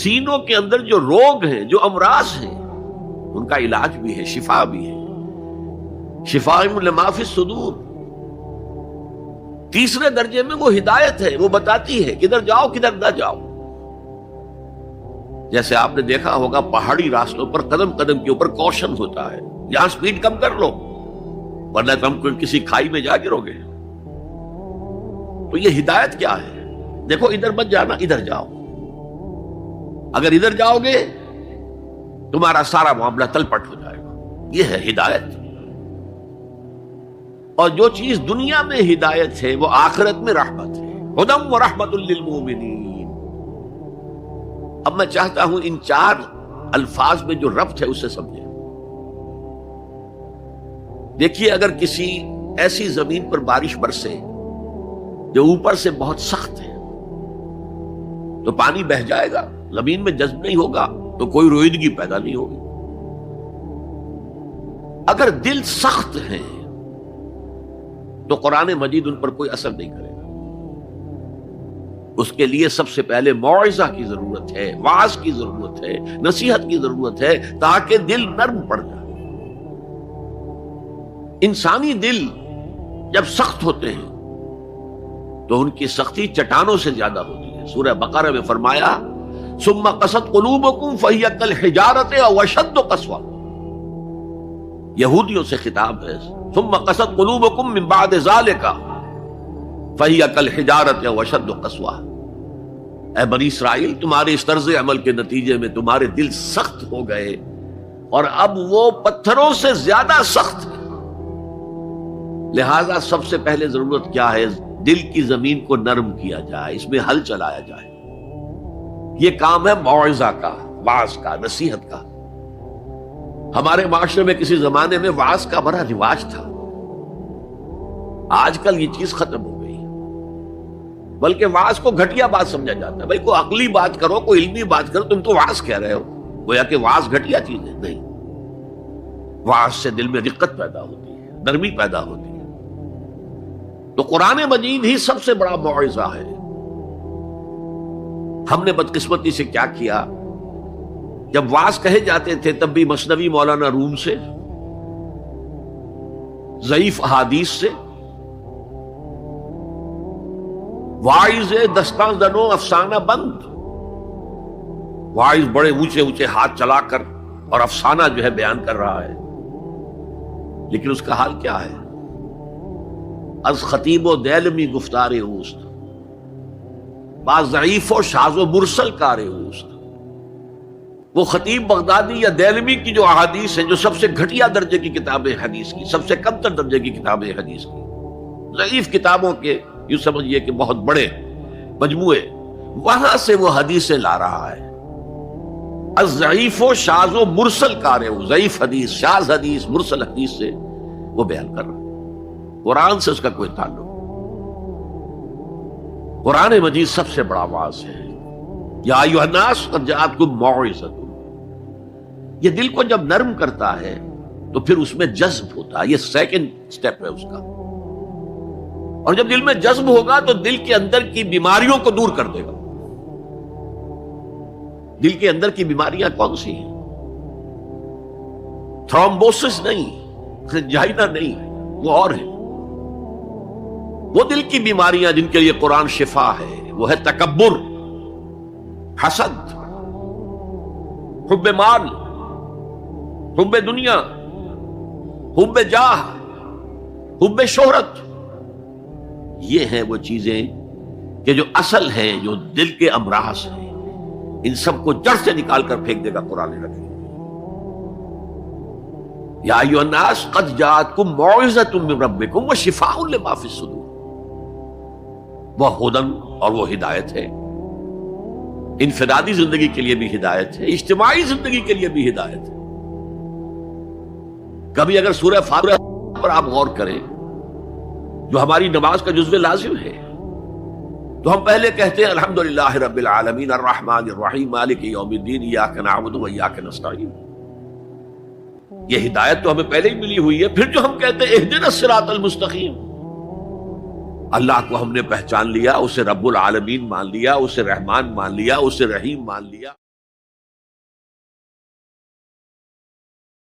سینوں کے اندر جو روگ ہیں، جو امراض ہیں، ان کا علاج بھی ہے، شفا بھی ہے، شفاء لما فی الصدور۔ تیسرے درجے میں وہ ہدایت ہے، وہ بتاتی ہے کدھر جاؤ کدھر نہ جاؤ۔ جیسے آپ نے دیکھا ہوگا پہاڑی راستوں پر قدم قدم کے اوپر کوشن ہوتا ہے، یہاں سپیڈ کم کر لو ورنہ تم کو کسی کھائی میں جا گرو گے۔ تو یہ ہدایت کیا ہے؟ دیکھو ادھر مت جانا، ادھر جاؤ، اگر ادھر جاؤ گے تمہارا سارا معاملہ تلپٹ ہو جائے گا۔ یہ ہے ہدایت۔ اور جو چیز دنیا میں ہدایت ہے وہ آخرت میں رحمت ہے، ہدی و رحمت للمؤمنین۔ اب میں چاہتا ہوں ان چار الفاظ میں جو ربط ہے اسے سمجھیں۔ دیکھیے اگر کسی ایسی زمین پر بارش برسے جو اوپر سے بہت سخت ہے تو پانی بہہ جائے گا، زمین میں جذب نہیں ہوگا تو کوئی روئیدگی پیدا نہیں ہوگی۔ اگر دل سخت ہیں تو قرآن مجید ان پر کوئی اثر نہیں کرے گا۔ اس کے لیے سب سے پہلے موعظہ کی ضرورت ہے، وعظ کی ضرورت ہے، نصیحت کی ضرورت ہے تاکہ دل نرم پڑ جائے۔ انسانی دل جب سخت ہوتے ہیں تو ان کی سختی چٹانوں سے زیادہ ہوتی ہے۔ سورہ بقرہ میں فرمایا ثم قست قلوبکم فہی کالحجارۃ او اشد قسوہ۔ یہودیوں سے خطاب ہے، ثم قست قلوبکم من بعد ذلک فہی کالحجارۃ او اشد قسوہ۔ اے بنی اسرائیل، تمہارے اس طرز عمل کے نتیجے میں تمہارے دل سخت ہو گئے اور اب وہ پتھروں سے زیادہ سخت ہے۔ لہذا سب سے پہلے ضرورت کیا ہے؟ دل کی زمین کو نرم کیا جائے، اس میں حل چلایا جائے۔ یہ کام ہے موعظہ کا، وعظ کا، نصیحت کا۔ ہمارے معاشرے میں کسی زمانے میں وعظ کا بڑا رواج تھا، آج کل یہ چیز ختم ہو گئی، بلکہ وعظ کو گھٹیا بات سمجھا جاتا ہے۔ بھائی کوئی عقلی بات کرو، کوئی علمی بات کرو، تم تو وعظ کہہ رہے ہو، گویا کہ وعظ گھٹیا چیز ہے۔ نہیں، وعظ سے دل میں رقت پیدا ہوتی ہے، نرمی پیدا ہوتی ہے۔ تو قرآن مجید ہی سب سے بڑا موعظہ ہے۔ ہم نے بدقسمتی سے کیا کیا، جب وعظ کہے جاتے تھے تب بھی مثنوی مولانا روم سے، ضعیف احادیث سے، واعظ دستاں زنو افسانہ بند، واعظ بڑے اونچے اونچے ہاتھ چلا کر اور افسانہ جو ہے بیان کر رہا ہے، لیکن اس کا حال کیا ہے؟ از خطیب و دیلمی گفتار اوست، بعض ضعیف و شاذ و مرسل کار اوست۔ وہ خطیب بغدادی یا دیلمی کی جو احادیث ہیں، جو سب سے گھٹیا درجے کی کتاب حدیث کی، سب سے کم تر درجے کی کتاب حدیث کی، ضعیف کتابوں کے یوں سمجھئے کہ بہت بڑے مجموعے، وہاں سے وہ حدیثیں لا رہا ہے۔ از ضعیف و شاذ و مرسل کار اوست، ضعیف حدیث، شاذ حدیث، مرسل حدیث سے وہ بیان کر رہا ہے۔ قرآن سے اس کا کوئی تعلق۔ قرآن مجید سب سے بڑا واعظ ہے۔ یا ایھا الناس قد جاءتکم موعظۃ۔ یہ دل کو جب نرم کرتا ہے تو پھر اس میں جذب ہوتا ہے، یہ سیکنڈ سٹیپ ہے اس کا۔ اور جب دل میں جذب ہوگا تو دل کے اندر کی بیماریوں کو دور کر دے گا۔ دل کے اندر کی بیماریاں کون سی ہیں؟ تھرومبوسس نہیں، انجائنا نہیں، وہ اور ہے۔ وہ دل کی بیماریاں جن کے لیے قرآن شفا ہے، وہ ہے تکبر، حسد، حب مال، حب دنیا، حب جاہ، حب شہرت۔ یہ ہیں وہ چیزیں کہ جو اصل ہیں، جو دل کے امراض ہیں، ان سب کو جڑ سے نکال کر پھینک دے گا قرآن حکیم۔ یا ایھا الناس قد جاءتکم موعظۃ من ربکم وشفاء لما فی الصدور۔ وہ ہدن اور وہ ہدایت ہے، انفرادی زندگی کے لیے بھی ہدایت ہے، اجتماعی زندگی کے لیے بھی ہدایت ہے۔ کبھی اگر سورہ فاتحہ پر آپ غور کریں جو ہماری نماز کا جزو لازم ہے، تو ہم پہلے کہتے ہیں الحمدللہ رب العالمین الرحمن الرحیم مالک یوم الدین ایاک نعبد و ایاک نستعین۔ یہ ہدایت تو ہمیں پہلے ہی ملی ہوئی ہے۔ پھر جو ہم کہتے ہیں اہدنا الصراط المستقیم، اللہ کو ہم نے پہچان لیا، اسے رب العالمین مان لیا، اسے رحمان مان لیا، اسے رحیم مان لیا۔